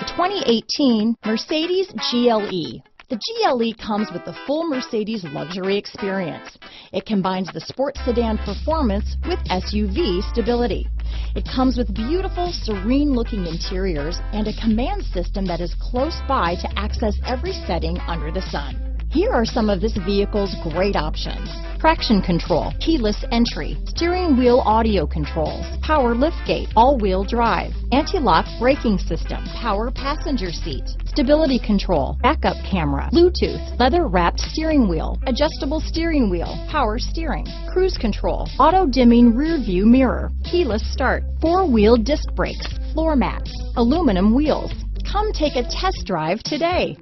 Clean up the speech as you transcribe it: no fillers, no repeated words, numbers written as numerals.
The 2018 Mercedes GLE. The GLE comes with the full Mercedes luxury experience. It combines the sports sedan performance with SUV stability. It comes with beautiful, serene-looking interiors and a command system that is close by to access every setting under the sun. Here are some of this vehicle's great options: traction control, keyless entry, steering wheel audio controls, power liftgate, all-wheel drive, anti-lock braking system, power passenger seat, stability control, backup camera, Bluetooth, leather-wrapped steering wheel, adjustable steering wheel, power steering, cruise control, auto-dimming rear-view mirror, keyless start, four-wheel disc brakes, floor mats, aluminum wheels. Come take a test drive today.